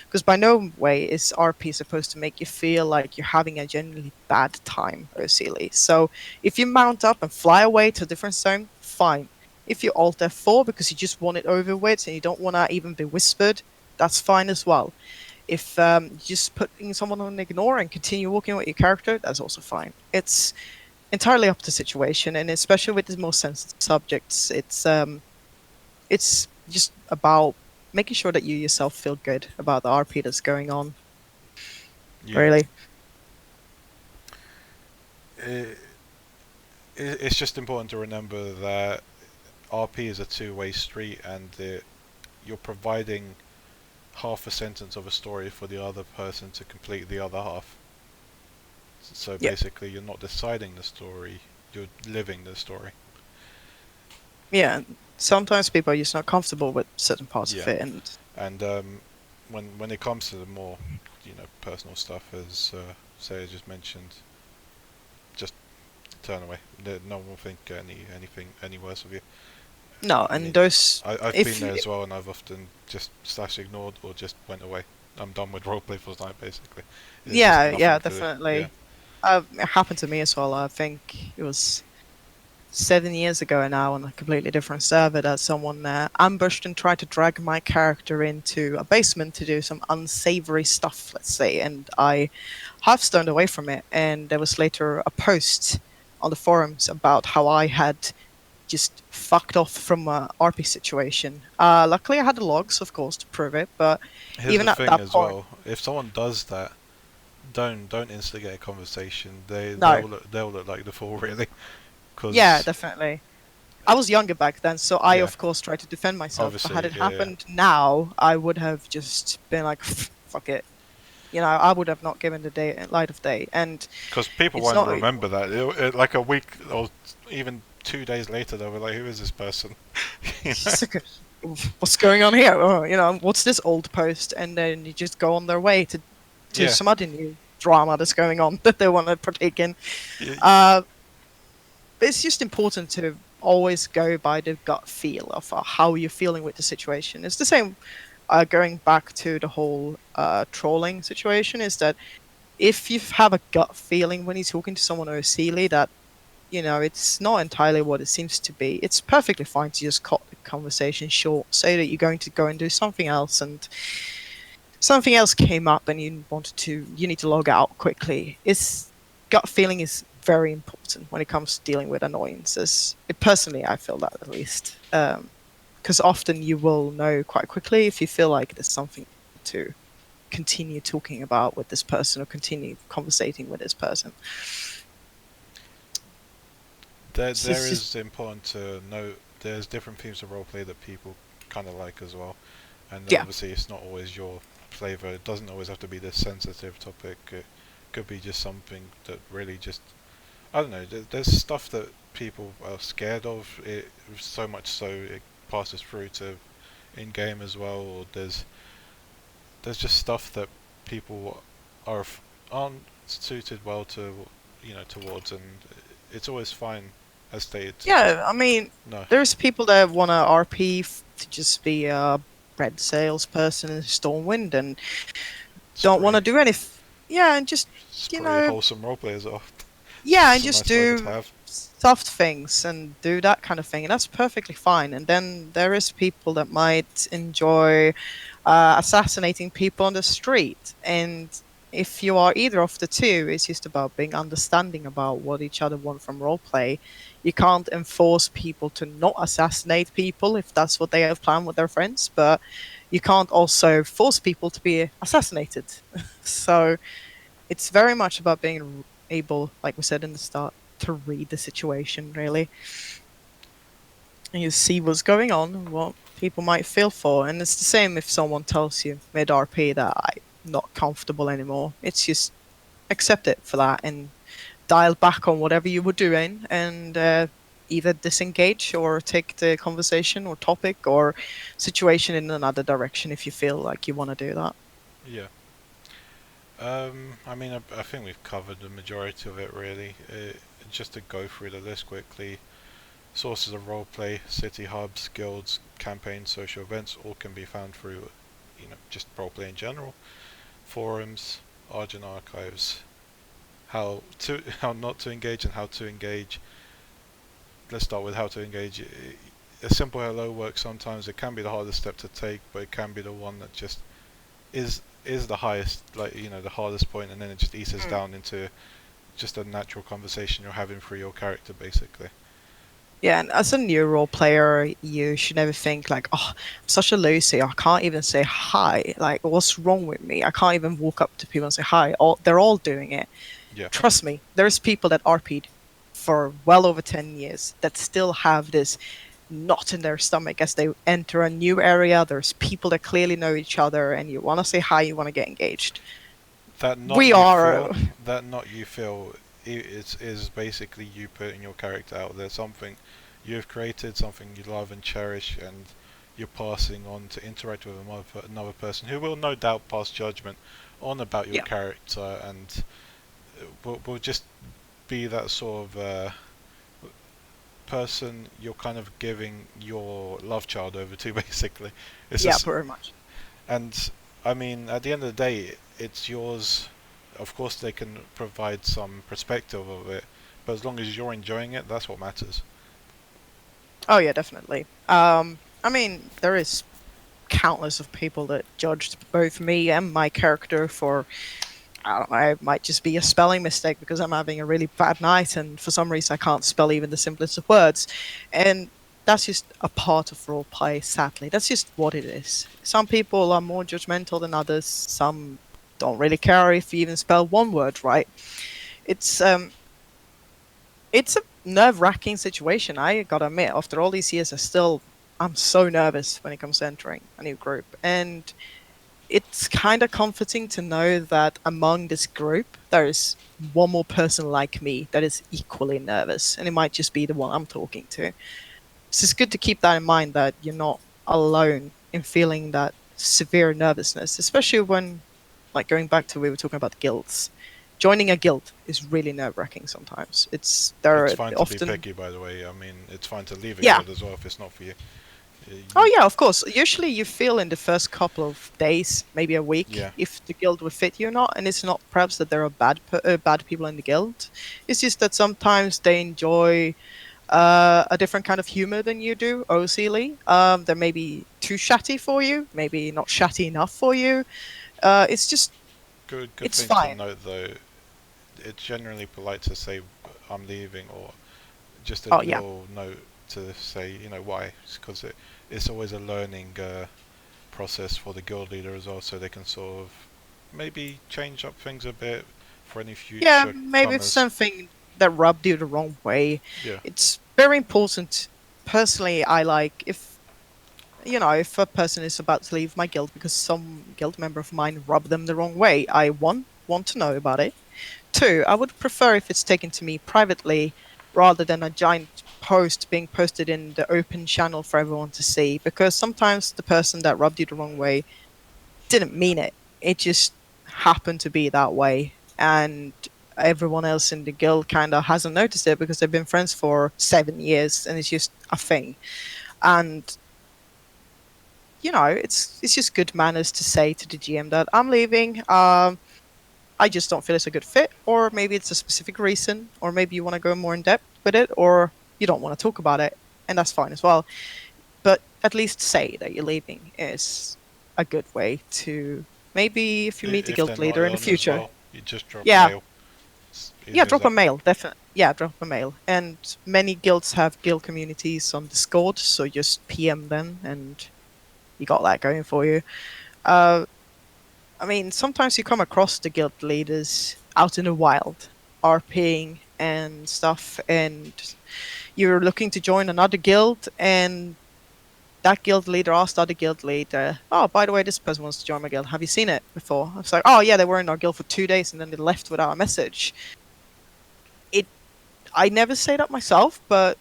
Because by no way is RP supposed to make you feel like you're having a genuinely bad time or silly. So if you mount up and fly away to a different zone, fine. If you alt F4 because you just want it over with and you don't want to even be whispered, that's fine as well. If just putting someone on ignore and continue walking with your character, that's also fine. It's entirely up to situation, and especially with the more sensitive subjects, it's just about making sure that you yourself feel good about the RP that's going on. yeah, Really, it, it's just important to remember that RP is a two-way street, and you're providing half a sentence of a story for the other person to complete the other half. So yeah, basically, you're not deciding the story; you're living the story. yeah. Sometimes people are just not comfortable with certain parts of Yeah, it, and and when it comes to the more personal stuff, as Saya just mentioned, just turn away. No one will think anything any worse of you. no, I and mean, those I've been if there as well, and I've often just slash ignored or just went away. I'm done with roleplay for tonight, basically. There's just yeah, nothing to do. Yeah. definitely. It happened to me as well. I think it was 7 years ago now on a completely different server that someone ambushed and tried to drag my character into a basement to do some unsavory stuff, let's say, and I half stoned away from it. And there was later a post on the forums about how I had just fucked off from a RP situation. Luckily, I had the logs, of course, to prove it, but Here's even the at thing that as point, well. If someone does that, don't instigate a conversation. no. They'll look like the fool, really. Yeah, Because definitely. I was younger back then, so I, yeah, of course, tried to defend myself. But had obviously, it yeah. happened now, I would have just been like, "Fuck it," I would have not given the day light of day. And Because people it's won't not remember that. Like a week or even 2 days later, they'll be like, "Who is this person?" you it's know? just like, what's going on here? What's this old post? And then you just go on their way to Yeah. some other new drama that's going on that they want to partake in. Y- Uh, but it's just important to always go by the gut feel of how you're feeling with the situation. It's the same going back to the whole trolling situation, is that if you have a gut feeling when you're talking to someone OCly that it's not entirely what it seems to be, it's perfectly fine to just cut the conversation short, say that you're going to go and do something else, and something else came up and you need to log out quickly. It's gut feeling is very important when it comes to dealing with annoyances. Personally, I feel that at least. Because often you will know quite quickly if you feel like there's something to continue talking about with this person or continue conversating with this person. There It's just is important to note there's different themes of roleplay that people kind of like as well, and yeah, obviously it's not always your flavor. It doesn't always have to be this sensitive topic. It could be just something that really just I don't know. There's stuff that people are scared of. It so much so it passes through to in game as well. Or there's just stuff that people are aren't suited well to towards, and it's always fine as stated to just yeah. I mean, no. there's people that want to RP to just be a red salesperson in Stormwind and It's don't want to pretty do anything. Yeah, and just it's you pretty know, wholesome roleplay as well. yeah, and It's a just nice flavor to do have. soft things and do that kind of thing, and that's perfectly fine. And then there is people that might enjoy assassinating people on the street, and if you are either of the two, it's just about being understanding about what each other want from roleplay. You can't enforce people to not assassinate people if that's what they have planned with their friends, but you can't also force people to be assassinated. So it's very much about being able, like we said in the start, to read the situation really, and you see what's going on and what people might feel for. And it's the same if someone tells you mid RP that I'm not comfortable anymore. It's just accept it for that and dial back on whatever you were doing and either disengage or take the conversation or topic or situation in another direction if you feel like you want to do that. Yeah. I mean, I think we've covered the majority of it really. Just to go through the list quickly, sources of roleplay, city hubs, guilds, campaigns, social events, all can be found through, just roleplay in general. Forums, Argent archives, how not to engage and how to engage. Let's start with how to engage. A simple hello works sometimes. It can be the hardest step to take, but it can be the one that just is the highest, like the hardest point, and then it just eases Mm. down into just a natural conversation you're having through your character, basically. Yeah, and as a new role player, you should never think like, "Oh, I'm such a loser. I can't even say hi. Like, what's wrong with me? I can't even walk up to people and say hi." They're all doing it. Yeah, Trust me, there's people that RP'd for well over 10 years that still have this knot in their stomach as they enter a new area. There's people that clearly know each other, and you want to say hi, you want to get engaged. that not We you are, feel, that not you feel, is basically you putting your character out there, something you've created, something you love and cherish, and you're passing on to interact with another person who will no doubt pass judgment on about your yeah, character, and will just be that sort of person you're kind of giving your love child over to, basically. It's yeah, just, very much. and I mean, at the end of the day, it's yours. Of course, they can provide some perspective of it, but as long as you're enjoying it, that's what matters. Oh yeah, definitely. I mean, there is countless of people that judged both me and my character for, I don't know, it might just be a spelling mistake because I'm having a really bad night and for some reason I can't spell even the simplest of words. And that's just a part of role play, sadly. That's just what it is. Some people are more judgmental than others. Some don't really care if you even spell one word right. It's um it's a nerve-wracking situation. I gotta admit, after all these years, I'm so nervous when it comes to entering a new group, and it's kind of comforting to know that among this group there is one more person like me that is equally nervous, and it might just be the one I'm talking to. So it's good to keep that in mind that you're not alone in feeling that severe nervousness, especially when, like going back to we were talking about the guilds. joining a guild is really nerve-wracking sometimes. It's It's there are fine to be often picky, by the way. I mean, it's fine to leave a yeah. guild as well if it's not for you. Oh You yeah, of course. Usually you feel in the first couple of days, maybe a yeah, week, if the guild will fit you or not. And it's not perhaps that there are bad people in the guild. It's just that sometimes they enjoy a different kind of humor than you do, OCly. They're maybe too chatty for you, maybe not chatty enough for you. It's just, good it's thing to fine. note though. It's generally polite to say I'm leaving, or just a Oh yeah. little note to say why. Because it's always a learning process for the guild leader as well, so they can sort of maybe change up things a bit for any Yeah, future maybe it's comers. something that rubbed you the wrong way. Yeah, It's very important. Personally, I like if a person is about to leave my guild because some guild member of mine rubbed them the wrong way, I want to know about it. Two, I would prefer if it's taken to me privately rather than a giant post being posted in the open channel for everyone to see, because sometimes the person that rubbed you the wrong way didn't mean it. It just happened to be that way. And everyone else in the guild kind of hasn't noticed it because they've been friends for 7 years and it's just a thing. And it's just good manners to say to the GM that I'm leaving. I just don't feel it's a good fit, or maybe it's a specific reason, or maybe you want to go more in depth with it, or you don't want to talk about it, and that's fine as well. But at least say that you're leaving is a good way to maybe if you meet a if they're guild not leader in the on as future. well, you just drop Yeah, mail. It's yeah, easy as drop a that. mail, definitely. Yeah, drop a mail. And many guilds have guild communities on Discord, so just PM them, and you got that going for you. Uh, I mean, sometimes you come across the guild leaders out in the wild, RPing and stuff, and you're looking to join another guild, and that guild leader asked the other guild leader, "Oh, by the way, this person wants to join my guild. Have you seen it before?" I was like, "Oh yeah, they were in our guild for 2 days, and then they left without a message." It, I never say that myself, but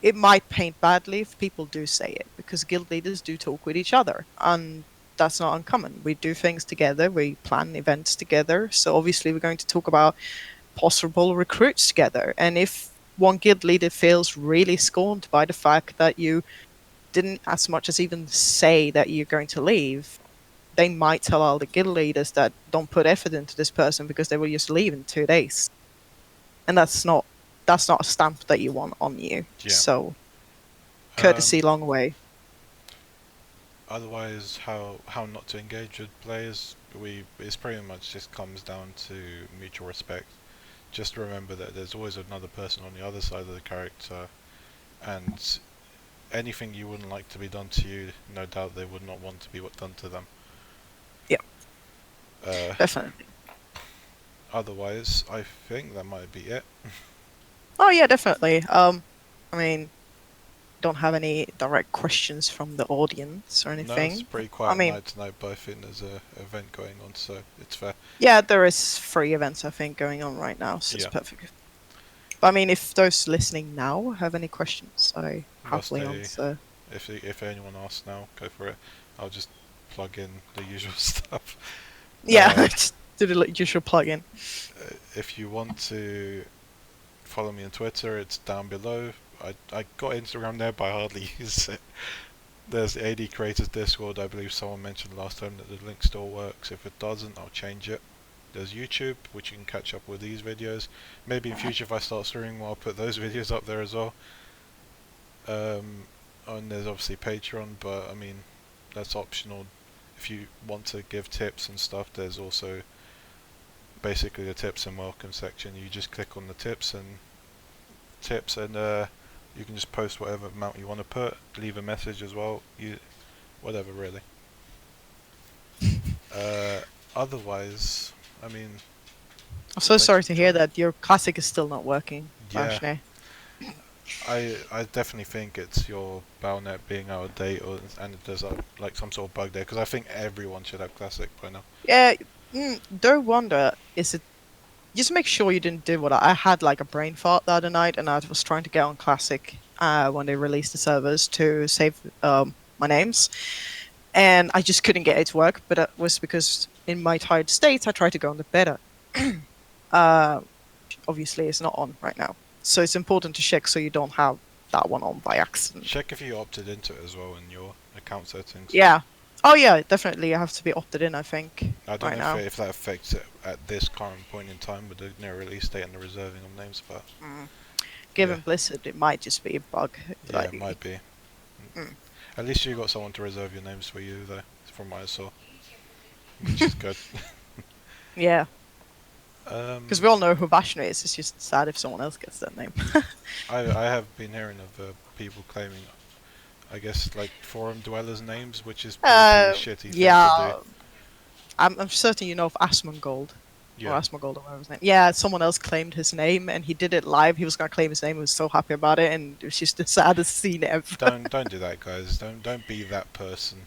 it might paint badly if people do say it because guild leaders do talk with each other, and that's not uncommon. We do things together, we plan events together, so obviously we're going to talk about possible recruits together. And if one guild leader feels really scorned by the fact that you didn't as much as even say that you're going to leave, they might tell all the guild leaders that don't put effort into this person because they will just leave in 2 days, and that's not a stamp that you want on you. Yeah. So Um, courtesy long way. Otherwise, how not to engage with players? It's pretty much just comes down to mutual respect. Just remember that there's always another person on the other side of the character, and anything you wouldn't like to be done to you, no doubt they would not want to be done to them. Yeah, Uh, definitely. Otherwise, I think that might be it. Oh yeah, definitely. I mean, don't have any direct questions from the audience or No, it's a anything. pretty I quiet mean, night tonight, but I think there's a event going on, so it's fair. yeah, there is 3 events I think going on right now, so it's Yeah, perfect. But I mean, if those listening now have any questions, I I'll happily stay. answer. If anyone asks now, go for it. I'll just plug in the usual stuff. Yeah, Uh, just do the usual plug-in. if you want to follow me on Twitter, it's down below. I got Instagram there, but I hardly use it. There's the AD Creators Discord. I believe someone mentioned last time that the link still works. If it doesn't, I'll change it. There's YouTube, which you can catch up with these videos. Maybe in future, if I start streaming, I'll put those videos up there as well. And there's obviously Patreon, but I mean, that's optional. If you want to give tips and stuff, there's also basically the tips and welcome section. You just click on the tips, and you can just post whatever amount you want to put. Leave a message as well. Whatever really. Uh, Otherwise, I mean, I'm so thanks sorry for to hear joining. that your classic is still not working, Yeah, Vashne. I definitely think it's your Battle.net being out of date, and there's like some sort of bug there, because I think everyone should have Classic by now. Yeah, don't wonder. Is it just make sure you didn't do what I had like a brain fart the other night, and I was trying to get on Classic when they released the servers to save my names, and I just couldn't get it to work. But it was because in my tired state, I tried to go on the beta. Obviously is not on right now. So it's important to check so you don't have that one on by accident. Check if you opted into it as well in your account settings. Yeah. Oh yeah, definitely. You have to be opted in, I think, I don't right know now. if that affects it at this current point in time with the new release date and the reserving of names, but Mm. yeah, Given Blizzard, it might just be a bug. yeah, Like, it might be. mm, At least you got someone to reserve your names for you, though, from what I saw, which is good. yeah, because um, we all know who Vashna is. It's just sad if someone else gets that name. I have been hearing of people claiming, I guess, like forum dwellers' names, which is pretty shitty thing to do. Yeah, I'm certain you know of Asmongold. Or Yeah, Asmongold, or whatever his name. Yeah, someone else claimed his name, and he did it live. He was gonna claim his name. He was so happy about it, and it was just the saddest scene ever. don't do that, guys. Don't be that person.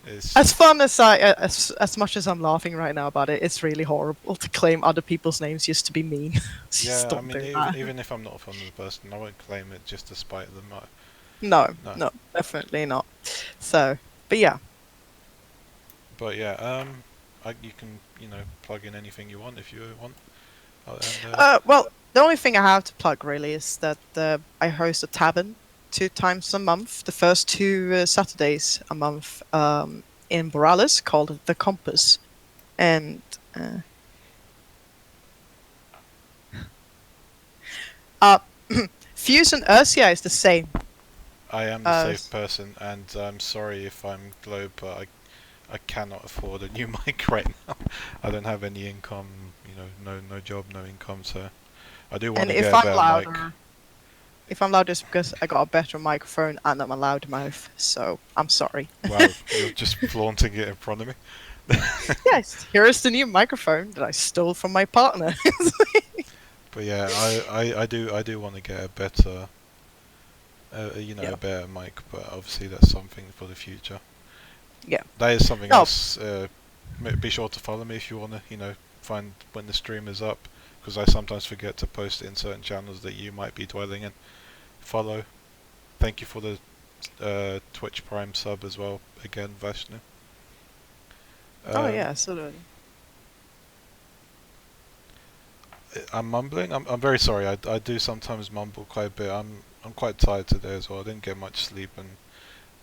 It's As fun as as much as I'm laughing right now about it, it's really horrible to claim other people's names just to be mean. Just yeah. I don't mean, do that. even if I'm not fond of the person, I won't claim it just to spite them. No, No. no, definitely not. So, but yeah. But yeah, you can plug in anything you want if you want. And Well, the only thing I have to plug really is that I host a tavern 2 times a month, the first 2 Saturdays a month, in Borealis called The Compass. And uh, Fuse and Ursia is the same. I am the safe person, and I'm sorry if I'm Globe, but I cannot afford a new mic right now. I don't have any income, no job, no income, so I do want And to if get a I'm better mic. louder, if I'm louder, it's because I got a better microphone and I'm a loud mouth. So I'm sorry. Wow, you're just flaunting it in front of me. Yes, here is the new microphone that I stole from my partner. But yeah, I do want to get a better, Yeah. a better mic, but obviously that's something for the future. Yeah. That is something No. else. Be sure to follow me if you want to, find when the stream is up, because I sometimes forget to post it in certain channels that you might be dwelling in. Follow. Thank you for the Twitch Prime sub as well. Again, Vashna. Oh yeah, absolutely. I'm mumbling. I'm very sorry. I do sometimes mumble quite a bit. I'm quite tired today as well. I didn't get much sleep, and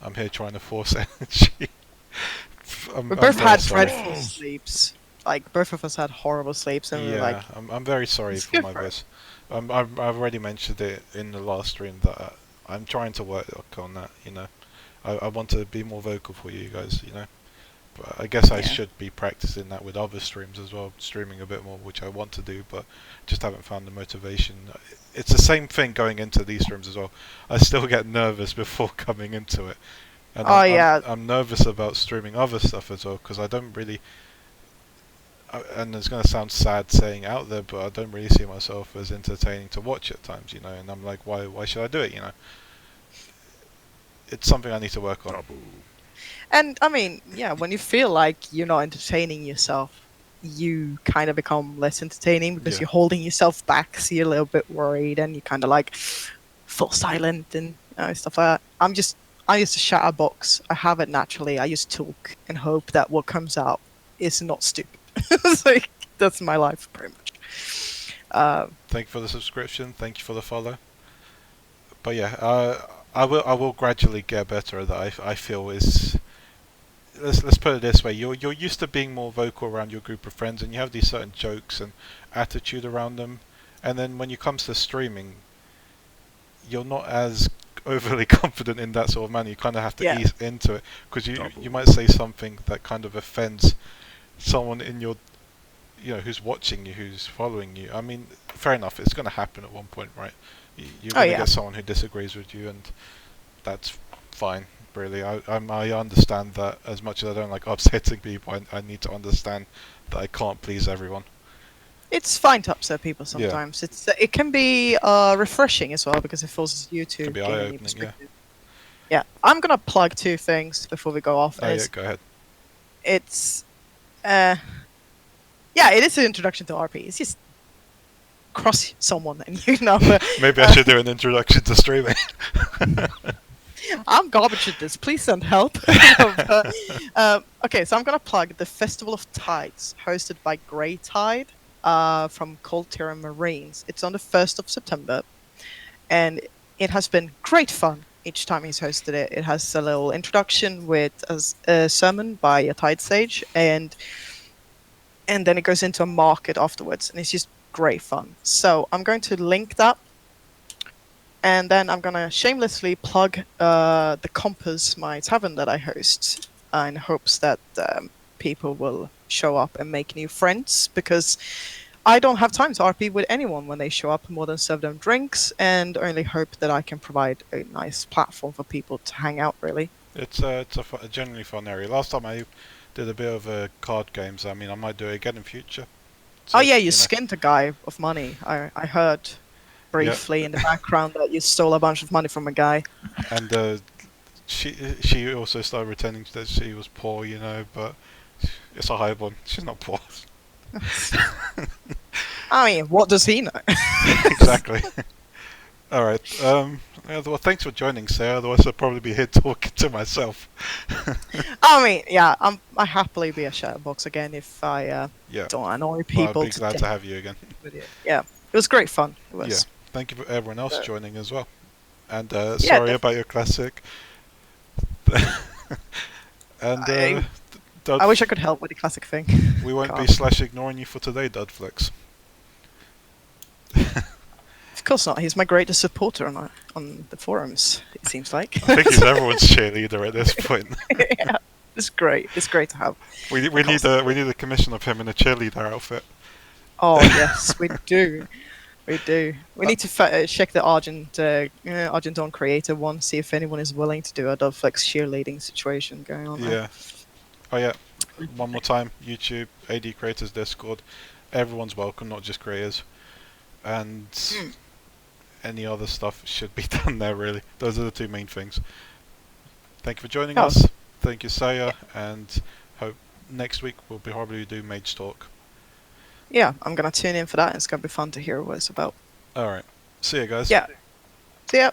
I'm here trying to force energy. We I'm both very had sorry. dreadful sleeps. Like both of us had horrible sleeps, and we were like, Yeah, I'm very sorry "It's for good my for it." voice. I've already mentioned it in the last stream that I'm trying to work on that. I want to be more vocal for you guys. But I guess I Yeah. should be practicing that with other streams as well, streaming a bit more, which I want to do, but just haven't found the motivation. It's the same thing going into these streams as well. I still get nervous before coming into it, and Oh yeah. I'm nervous about streaming other stuff as well because I don't really. And it's going to sound sad saying out there, but I don't really see myself as entertaining to watch at times, and I'm like, why should I do it, It's something I need to work on. And I mean, yeah, when you feel like you're not entertaining yourself, you kind of become less entertaining because Yeah. you're holding yourself back, so you're a little bit worried, and you kind of like fall silent and stuff like that. I used to chatterbox. I have it naturally. I just talk and hope that what comes out is not stupid. So that's my life pretty much. Thank you for the subscription. Thank you for the follow. But yeah, I will gradually get better at that. I feel is. Let's put it this way: you're used to being more vocal around your group of friends, and you have these certain jokes and attitude around them, and then when you comes to streaming, you're not as overly confident in that sort of manner. You kind of have to Yeah. ease into it because you might say something that kind of offends someone in your who's watching you, who's following you. I mean, fair enough. It's going to happen at one point, right? You're going to get someone who disagrees with you, and that's fine. Really, I understand that. As much as I don't like upsetting people, I need to understand that I can't please everyone. It's fine to upset people sometimes. It can be refreshing as well because it forces you to Can be gain a new eye-opening, perspective. Yeah, I'm gonna plug 2 things before we go off. Oh yeah, go ahead. It's yeah, it is an introduction to RP. It's just cross someone and Maybe I should do an introduction to streaming. I'm garbage at this. Please send help. Okay, so I'm gonna plug the Festival of Tides, hosted by Grey Tide. from Cold Terra Marines. It's on the 1st of September, and it has been great fun each time he's hosted it. It has a little introduction with a sermon by a Tide Sage, and then it goes into a market afterwards, and it's just great fun. So I'm going to link that, and then I'm gonna shamelessly plug the Compass, my tavern that I host, in hopes that people will show up and make new friends, because I don't have time to RP with anyone when they show up more than serve them drinks, and only hope that I can provide a nice platform for people to hang out, really. It's a generally fun area. Last time I did a bit of card games. I mean, I might do it again in future. Oh So yeah, you you know, skinned a guy of money. I heard yeah. briefly in the background that you stole a bunch of money from a guy. And she also started pretending that she was poor, but it's a high one. She's not poor. I mean, what does he know? Exactly. All right. Yeah, well, thanks for joining, Sarah. Otherwise, I'd probably be here talking to myself. I mean, yeah, I happily be a shadowbox again if I Yeah. don't annoy Well, I'd people be to glad death to have you again. with it. Yeah, it was great fun. It Yeah. was. Thank you for everyone else Uh, joining as well. And yeah, sorry about your classic. And I, Dud, I wish I could help with the classic thing. we won't be Can't. / ignoring you for today, Dudflex. Of course not. He's my greatest supporter on the forums. It seems like. I think he's everyone's cheerleader at this point. Yeah, it's great. It's great to have. We need a commission of him in a cheerleader outfit. Oh yes, we do. We do. We need to check the Argent on creator one, see if anyone is willing to do a Doveflex cheerleading situation going on there. Yeah. Oh yeah. One more time. YouTube, AD Creators Discord. Everyone's welcome, not just creators. And any other stuff should be done there. Really, those are the two main things. Thank you for joining Oh. us. Thank you, Saea, and hope next week we'll probably do Mage Talk. Yeah, I'm gonna tune in for that. It's gonna be fun to hear what it's about. All right. See you guys. Yeah. See ya.